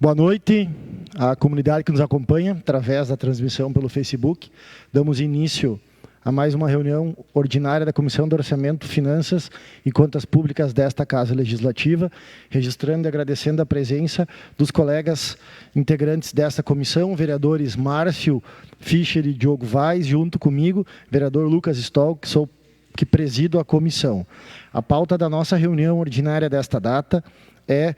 Boa noite à comunidade que nos acompanha através da transmissão pelo Facebook. Damos início a mais uma reunião ordinária da Comissão de Orçamento, Finanças e Contas Públicas desta Casa Legislativa, registrando e agradecendo a presença dos colegas integrantes desta comissão, vereadores Márcio Fischer e Diogo Vaz, junto comigo, vereador Lucas Stoll, que presido a comissão. A pauta da nossa reunião ordinária desta data é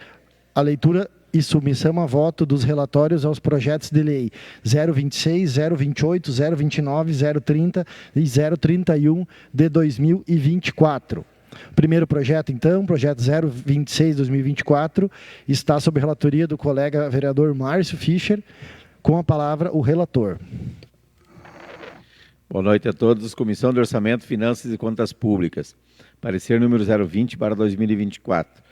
a leitura e submissão a voto dos relatórios aos projetos de lei 026, 028, 029, 030 e 031 de 2024. O primeiro projeto, então, projeto 026-2024, está sob relatoria do colega vereador Márcio Fischer. Com a palavra, o relator. Boa noite a todos. Comissão de Orçamento, Finanças e Contas Públicas. Parecer número 020/2024.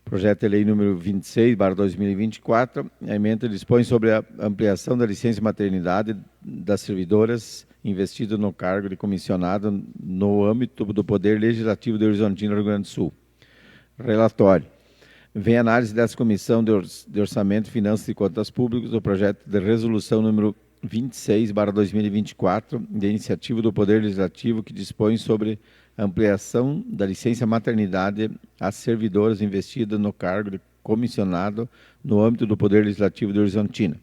Projeto de lei número 26/2024, a emenda dispõe sobre a ampliação da licença maternidade das servidoras investidas no cargo de comissionado no âmbito do Poder Legislativo de Horizontina, Rio Grande do Sul. Relatório. Vem análise dessa Comissão de Orçamento, Finanças e Contas Públicas do projeto de resolução número 26/2024, de iniciativa do Poder Legislativo que dispõe sobre ampliação da licença maternidade às servidoras investidas no cargo de comissionado no âmbito do Poder Legislativo de Horizontina.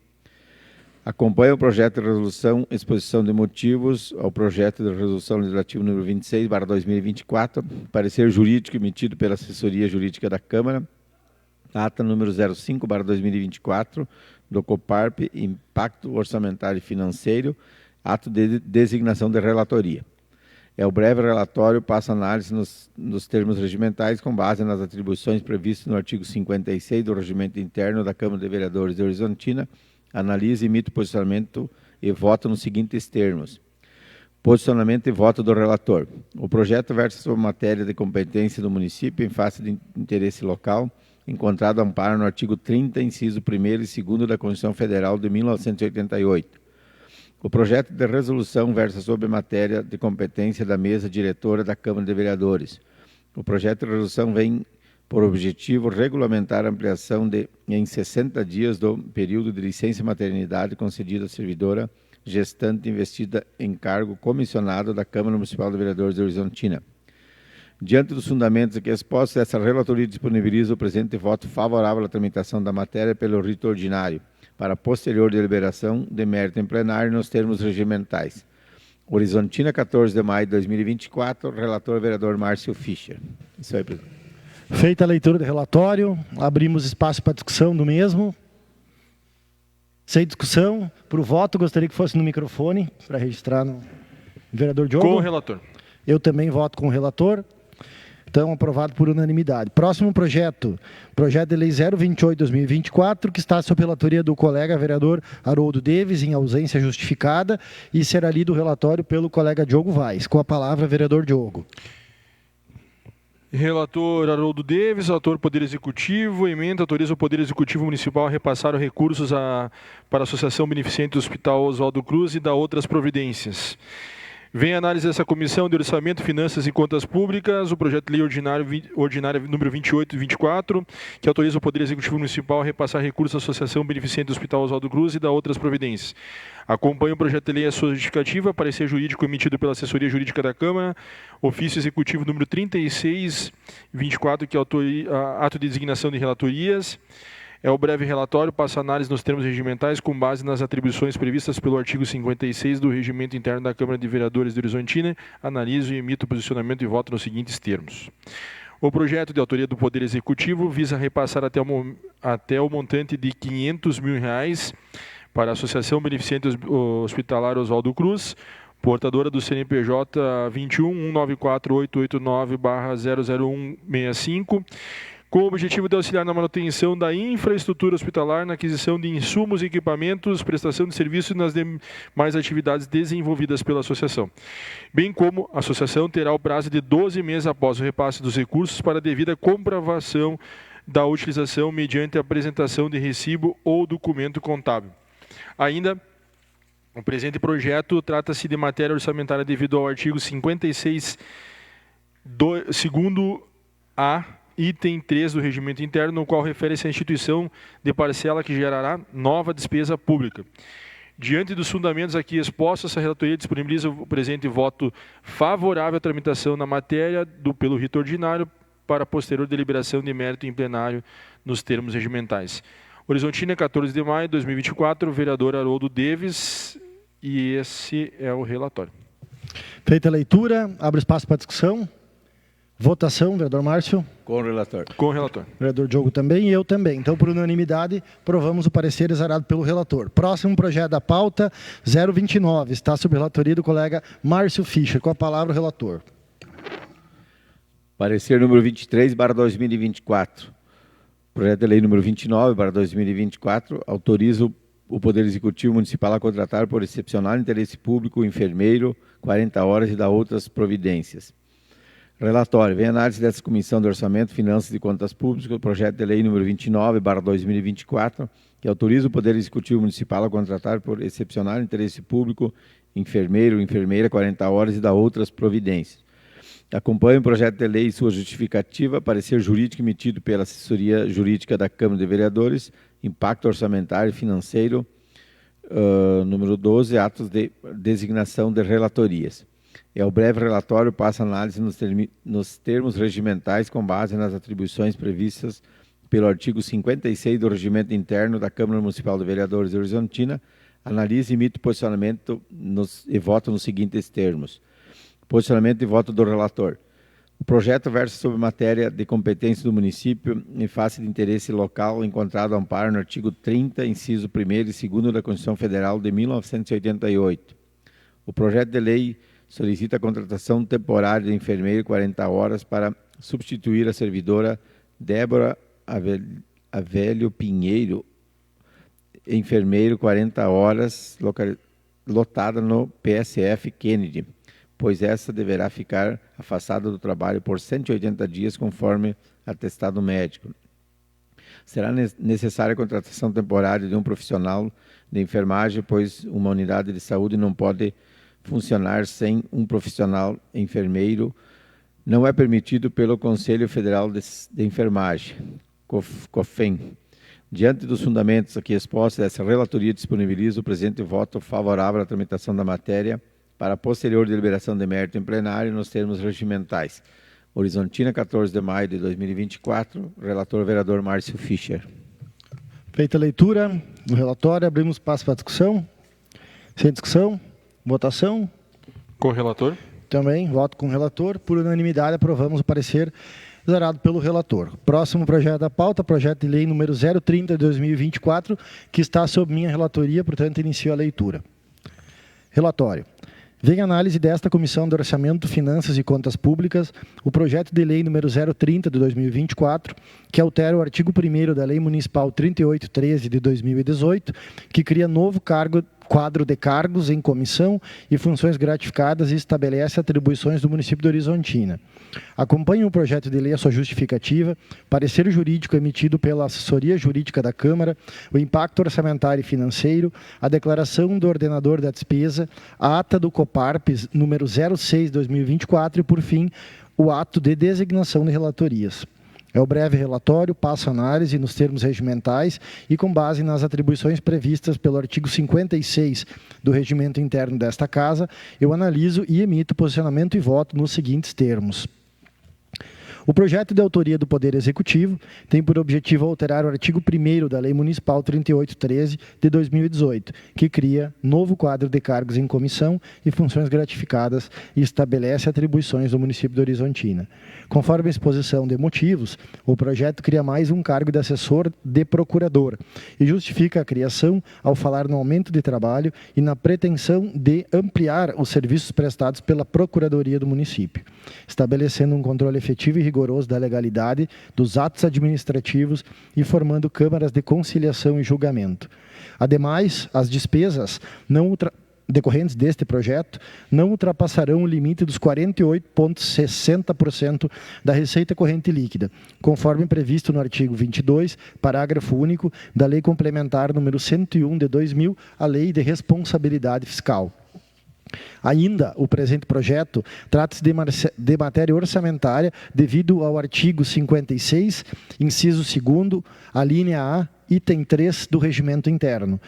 Acompanha o projeto de resolução, exposição de motivos ao projeto de resolução legislativo número 26/2024, parecer jurídico emitido pela Assessoria Jurídica da Câmara, ata número 05/2024, do COPARP, Impacto Orçamentário e Financeiro, ato de designação de relatoria. O breve relatório passa análise nos termos regimentais com base nas atribuições previstas no artigo 56 do Regimento Interno da Câmara de Vereadores de Horizontina, analisa e emite posicionamento e vota nos seguintes termos. Posicionamento e voto do relator. O projeto versa sobre matéria de competência do município em face de interesse local, encontrado amparo no artigo 30, inciso 1º e 2º da Constituição Federal de 1988. O projeto de resolução versa sobre matéria de competência da mesa diretora da Câmara de Vereadores. O projeto de resolução vem por objetivo regulamentar a ampliação em 60 dias do período de licença maternidade concedida à servidora gestante investida em cargo comissionado da Câmara Municipal de Vereadores de Horizontina. Diante dos fundamentos aqui expostos, essa relatoria disponibiliza o presente voto favorável à tramitação da matéria pelo rito ordinário, para posterior deliberação de mérito em plenário nos termos regimentais. Horizontina, 14 de maio de 2024, relator vereador Márcio Fischer. Isso aí, presidente. Feita a leitura do relatório, abrimos espaço para discussão do mesmo. Sem discussão, para o voto, gostaria que fosse no microfone, para registrar no vereador Diogo. Com o relator. Eu também voto com o relator. Então, aprovado por unanimidade. Próximo projeto, projeto de lei 028/2024, que está sob relatoria do colega vereador Haroldo Deves, em ausência justificada, e será lido o relatório pelo colega Diogo Vaz. Com a palavra, vereador Diogo. Relator Haroldo Deves, relator Poder Executivo, emenda autoriza o Poder Executivo Municipal a repassar recursos para a Associação Beneficente do Hospital Oswaldo Cruz e da outras providências. Vem a análise dessa Comissão de Orçamento, Finanças e Contas Públicas, o projeto de lei ordinária número 28/24, que autoriza o Poder Executivo Municipal a repassar recursos à Associação Beneficente do Hospital Oswaldo Cruz e da outras providências. Acompanha o projeto de lei a sua justificativa, parecer jurídico emitido pela Assessoria Jurídica da Câmara, ofício executivo número 36/24, que é ato de designação de relatorias. O breve relatório passa análise nos termos regimentais com base nas atribuições previstas pelo artigo 56 do Regimento Interno da Câmara de Vereadores de Horizontina. Analiso e emito posicionamento e voto nos seguintes termos. O projeto de autoria do Poder Executivo visa repassar até o montante de R$ 500 mil para a Associação Beneficente Hospitalar Oswaldo Cruz, portadora do CNPJ 21-194-889-00165, com o objetivo de auxiliar na manutenção da infraestrutura hospitalar, na aquisição de insumos e equipamentos, prestação de serviços e nas demais atividades desenvolvidas pela associação. Bem como a associação terá o prazo de 12 meses após o repasse dos recursos para devida comprovação da utilização mediante apresentação de recibo ou documento contábil. Ainda, o presente projeto trata-se de matéria orçamentária devido ao artigo 56, segundo A, item 3 do regimento interno, no qual refere-se à instituição de parcela que gerará nova despesa pública. Diante dos fundamentos aqui expostos, essa relatoria disponibiliza o presente voto favorável à tramitação na matéria pelo rito ordinário para posterior deliberação de mérito em plenário nos termos regimentais. Horizontina, 14 de maio de 2024, vereador Haroldo Deves, e esse é o relatório. Feita a leitura, abre espaço para discussão. Votação, vereador Márcio. Com o relator. Com o relator. Vereador Diogo também e eu também. Então, por unanimidade, provamos o parecer exarado pelo relator. Próximo projeto da pauta, 029, está sob relatoria do colega Márcio Fischer. Com a palavra, o relator. Parecer número 23/2024. Projeto de lei número 29/2024 autoriza o Poder Executivo Municipal a contratar por excepcional interesse público o enfermeiro, 40 horas e dar outras providências. Relatório. Vem análise dessa Comissão de Orçamento, Finanças e Contas Públicas, o projeto de lei número 29/2024, que autoriza o Poder Executivo Municipal a contratar por excepcional interesse público enfermeiro, enfermeira, 40 horas e dar outras providências. Acompanha o projeto de lei e sua justificativa, parecer jurídico emitido pela Assessoria Jurídica da Câmara de Vereadores, impacto orçamentário e financeiro, número 12, atos de designação de relatorias. O breve relatório passa análise nos termos regimentais com base nas atribuições previstas pelo artigo 56 do Regimento Interno da Câmara Municipal de Vereadores de Horizontina, analisa e emite posicionamento e voto nos seguintes termos. Posicionamento e voto do relator. O projeto versa sobre matéria de competência do município em face de interesse local encontrado amparo no artigo 30, inciso 1º e 2º da Constituição Federal de 1988. O projeto de lei solicita a contratação temporária de enfermeiro 40 horas para substituir a servidora Débora Avelio Pinheiro, enfermeiro 40 horas, lotada no PSF Kennedy, pois essa deverá ficar afastada do trabalho por 180 dias, conforme atestado médico. Será necessária a contratação temporária de um profissional de enfermagem, pois uma unidade de saúde não pode funcionar sem um profissional enfermeiro. Não é permitido pelo Conselho Federal de Enfermagem, COFEN. Diante dos fundamentos aqui expostos, essa relatoria disponibiliza o presente voto favorável à tramitação da matéria para posterior deliberação de mérito em plenário nos termos regimentais. Horizontina, 14 de maio de 2024, relator vereador Márcio Fischer. Feita a leitura do relatório, abrimos espaço para discussão. Sem discussão, votação. Com o relator. Também, voto com o relator. Por unanimidade, aprovamos o parecer exarado pelo relator. Próximo projeto da pauta, projeto de lei número 030 de 2024, que está sob minha relatoria, portanto, inicio a leitura. Relatório. Vem análise desta Comissão de Orçamento, Finanças e Contas Públicas o projeto de lei número 030 de 2024, que altera o artigo 1º da Lei Municipal 3813 de 2018, que cria novo quadro de cargos em comissão e funções gratificadas e estabelece atribuições do município de Horizontina. Acompanhe o projeto de lei a sua justificativa, parecer jurídico emitido pela Assessoria Jurídica da Câmara, o impacto orçamentário e financeiro, a declaração do ordenador da despesa, a ata do COPARPES número 06/2024 e, por fim, o ato de designação de relatorias. É o breve relatório, passo a análise nos termos regimentais e com base nas atribuições previstas pelo artigo 56 do regimento interno desta Casa, eu analiso e emito posicionamento e voto nos seguintes termos. O projeto de autoria do Poder Executivo tem por objetivo alterar o artigo 1º da Lei Municipal 3813 de 2018, que cria novo quadro de cargos em comissão e funções gratificadas e estabelece atribuições do município de Horizontina. Conforme a exposição de motivos, o projeto cria mais um cargo de assessor de procurador e justifica a criação ao falar no aumento de trabalho e na pretensão de ampliar os serviços prestados pela Procuradoria do município, estabelecendo um controle efetivo e rigoroso da legalidade dos atos administrativos e formando câmaras de conciliação e julgamento. Ademais, as despesas decorrentes deste projeto não ultrapassarão o limite dos 48,60% da receita corrente líquida, conforme previsto no artigo 22, parágrafo único da Lei Complementar número 101 de 2000, a Lei de Responsabilidade Fiscal. Ainda, o presente projeto trata-se de matéria orçamentária devido ao artigo 56, inciso 2º, a linha A, item 3 do Regimento Interno,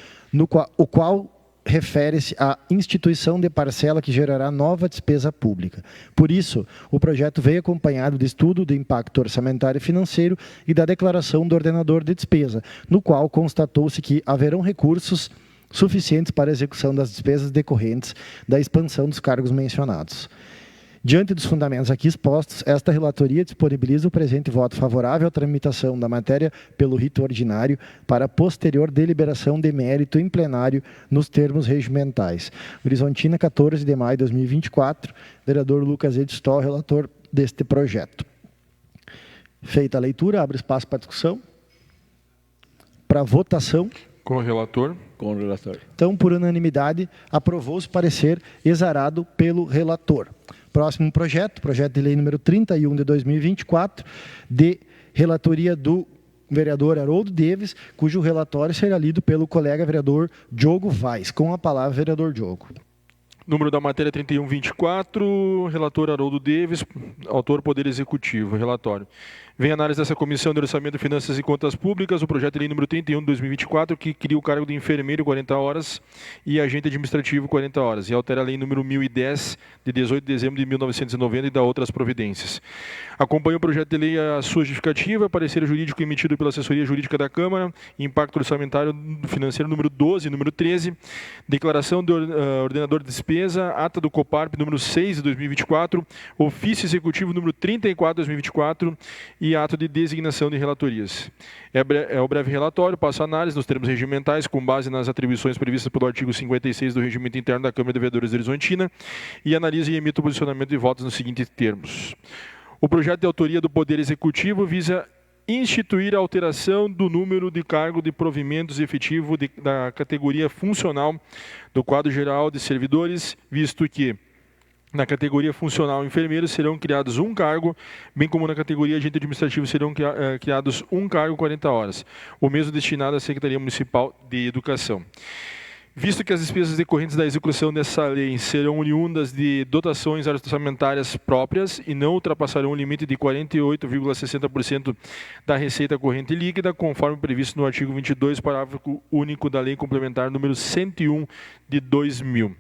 o qual refere-se à instituição de parcela que gerará nova despesa pública. Por isso, o projeto veio acompanhado de estudo de impacto orçamentário e financeiro e da declaração do ordenador de despesa, no qual constatou-se que haverão recursos suficientes para a execução das despesas decorrentes da expansão dos cargos mencionados. Diante dos fundamentos aqui expostos, esta relatoria disponibiliza o presente voto favorável à tramitação da matéria pelo rito ordinário para posterior deliberação de mérito em plenário nos termos regimentais. Horizontina, 14 de maio de 2024, vereador Lucas Edstol, relator deste projeto. Feita a leitura, abre espaço para discussão. Para votação. Com o relator. Com o relator. Então, por unanimidade, aprovou-se o parecer exarado pelo relator. Próximo projeto de lei número 31 de 2024, de relatoria do vereador Haroldo Deves, cujo relatório será lido pelo colega vereador Diogo Vaz. Com a palavra, vereador Diogo. Número da matéria 3124, relator Haroldo Deves, autor Poder Executivo, relatório. Vem análise dessa Comissão de Orçamento, Finanças e Contas Públicas, o projeto de lei número 31 de 2024, que cria o cargo de enfermeiro 40 horas e agente administrativo 40 horas, e altera a lei número 1010, de 18 de dezembro de 1990 e dá outras providências. Acompanha o projeto de lei a sua justificativa, parecer jurídico emitido pela Assessoria Jurídica da Câmara, impacto orçamentário financeiro número 12 e número 13, declaração do ordenador de despesa, ata do Coparp número 6 de 2024, ofício executivo número 34 de 2024 e ato de designação de relatorias. É o breve relatório, passo a análise nos termos regimentais, com base nas atribuições previstas pelo artigo 56 do Regimento Interno da Câmara de Vereadores de Horizontina, e analisa e emite o posicionamento de votos nos seguintes termos. O projeto de autoria do Poder Executivo visa instituir a alteração do número de cargo de provimentos efetivo da categoria funcional do quadro geral de servidores, visto que na categoria funcional enfermeiro serão criados um cargo, bem como na categoria agente administrativo serão criados um cargo 40 horas, o mesmo destinado à Secretaria Municipal de Educação. Visto que as despesas decorrentes da execução dessa lei serão oriundas de dotações orçamentárias próprias e não ultrapassarão o limite de 48,60% da receita corrente líquida, conforme previsto no artigo 22, parágrafo único da Lei Complementar número 101 de 2000.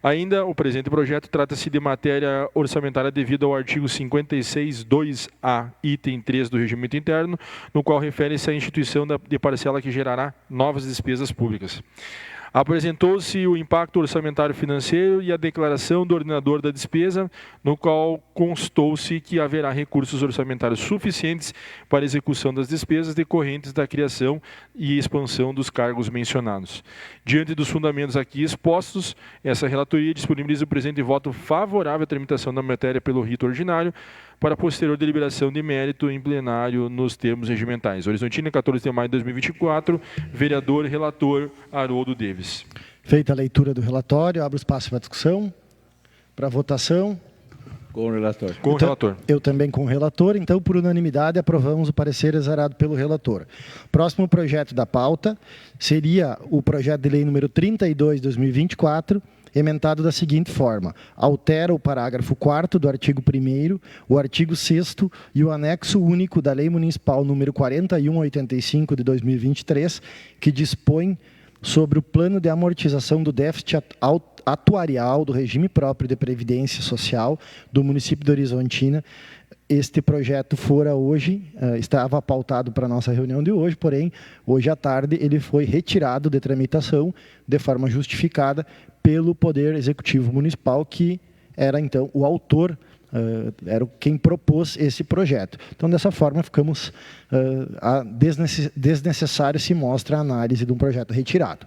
Ainda, o presente projeto trata-se de matéria orçamentária devido ao artigo 56.2a, item 3 do Regimento Interno, no qual refere-se à instituição de parcela que gerará novas despesas públicas. Apresentou-se o impacto orçamentário financeiro e a declaração do ordenador da despesa, no qual constou-se que haverá recursos orçamentários suficientes para a execução das despesas decorrentes da criação e expansão dos cargos mencionados. Diante dos fundamentos aqui expostos, essa relatoria disponibiliza o presente voto favorável à tramitação da matéria pelo rito ordinário, para posterior deliberação de mérito em plenário nos termos regimentais. Horizontina, 14 de maio de 2024, vereador relator Haroldo Deves. Feita a leitura do relatório, abro espaço para discussão, para votação. Com o relator. Com o relator. Eu também com o relator, então, por unanimidade, aprovamos o parecer exarado pelo relator. Próximo projeto da pauta seria o projeto de lei número 32 de 2024, emendado da seguinte forma: altera o parágrafo 4º do artigo 1º, o artigo 6º e o anexo único da Lei Municipal número 4185 de 2023, que dispõe sobre o plano de amortização do déficit atuarial do regime próprio de previdência social do município de Horizontina. Este projeto fora hoje, estava pautado para a nossa reunião de hoje, porém, hoje à tarde ele foi retirado de tramitação de forma justificada pelo Poder Executivo Municipal, que era então o autor, era quem propôs esse projeto. Então, dessa forma, ficamos desnecessário se mostra a análise de um projeto retirado.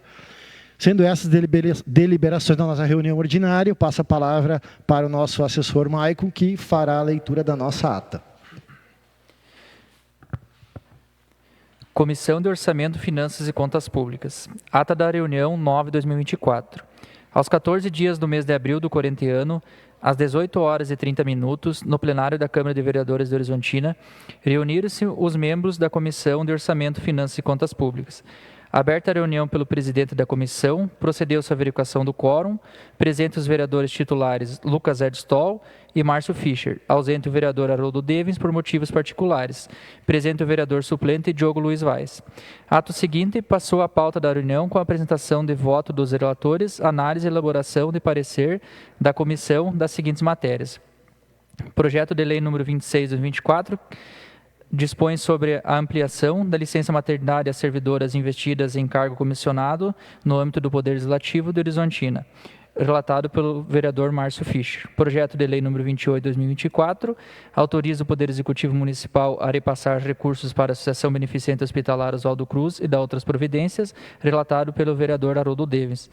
Sendo essas deliberações da nossa reunião ordinária, eu passo a palavra para o nosso assessor Maicon, que fará a leitura da nossa ata. Comissão de Orçamento, Finanças e Contas Públicas. Ata da reunião 9/2024. Aos 14 dias do mês de abril do corrente ano, às 18h30, no plenário da Câmara de Vereadores de Horizontina, reuniram-se os membros da Comissão de Orçamento, Finanças e Contas Públicas. Aberta a reunião pelo presidente da comissão, procedeu-se à verificação do quórum. Presentes os vereadores titulares Lucas Edstall e Márcio Fischer. Ausente o vereador Haroldo Devens por motivos particulares. Presente o vereador suplente Diogo Luiz Vaz. Ato seguinte, passou a pauta da reunião com a apresentação de voto dos relatores, análise e elaboração de parecer da comissão das seguintes matérias. Projeto de lei número 26/2024, dispõe sobre a ampliação da licença maternidade a servidoras investidas em cargo comissionado no âmbito do Poder Legislativo de Horizontina, relatado pelo vereador Márcio Fischer. Projeto de lei número 28/2024, autoriza o Poder Executivo Municipal a repassar recursos para a Associação Beneficente Hospitalar Oswaldo Cruz e da outras providências, relatado pelo vereador Haroldo Devens.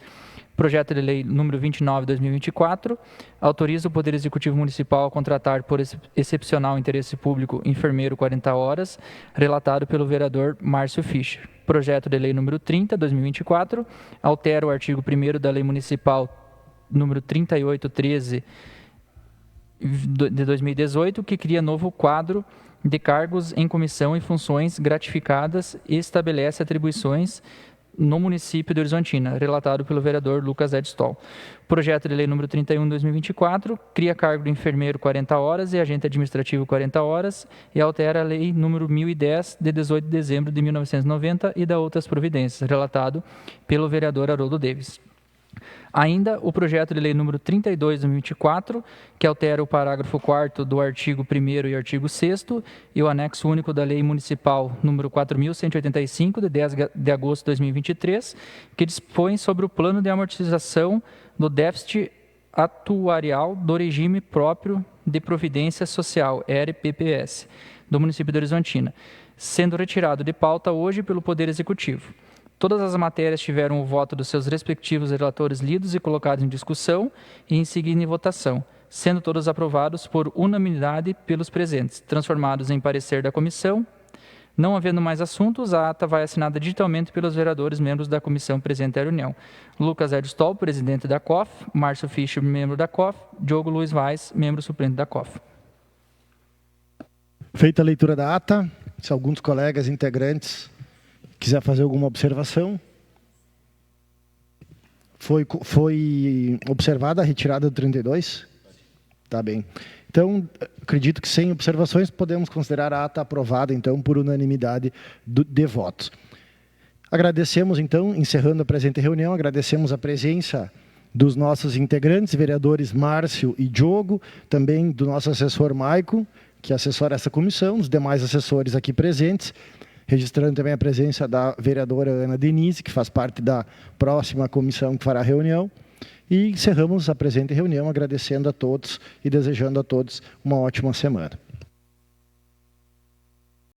Projeto de lei número 29/2024, autoriza o Poder Executivo Municipal a contratar por excepcional interesse público enfermeiro 40 horas, relatado pelo vereador Márcio Fischer. Projeto de lei número 30/2024, altera o artigo 1º da Lei Municipal número 3813 de 2018, que cria novo quadro de cargos em comissão e funções gratificadas e estabelece atribuições no município de Horizontina, relatado pelo vereador Lucas Edstall. Projeto de lei número 31/2024, cria cargo de enfermeiro 40 horas e agente administrativo 40 horas e altera a lei número 1010 de 18 de dezembro de 1990 e da outras providências, relatado pelo vereador Haroldo Devens. Ainda o projeto de lei número 32/2024, que altera o parágrafo 4º do artigo 1º e artigo 6º e o anexo único da lei municipal número 4.185, de 10 de agosto de 2023, que dispõe sobre o plano de amortização do déficit atuarial do regime próprio de providência social, RPPS, do município de Horizontina, sendo retirado de pauta hoje pelo Poder Executivo. Todas as matérias tiveram o voto dos seus respectivos relatores lidos e colocados em discussão e em seguida em votação, sendo todos aprovados por unanimidade pelos presentes, transformados em parecer da comissão. Não havendo mais assuntos, a ata vai assinada digitalmente pelos vereadores membros da comissão presente à reunião. Lucas Edstall, presidente da COF, Márcio Fischer, membro da COF, Diogo Luiz Vaz, membro suplente da COF. Feita a leitura da ata, se alguns colegas integrantes quiser fazer alguma observação. Foi observada a retirada do 32? Tá bem. Então, acredito que sem observações podemos considerar a ata aprovada, então, por unanimidade de votos. Agradecemos, então, encerrando a presente reunião, agradecemos a presença dos nossos integrantes, vereadores Márcio e Diogo, também do nosso assessor Maico, que assessora essa comissão, dos demais assessores aqui presentes, registrando também a presença da vereadora Ana Denise, que faz parte da próxima comissão que fará a reunião. E encerramos a presente reunião agradecendo a todos e desejando a todos uma ótima semana.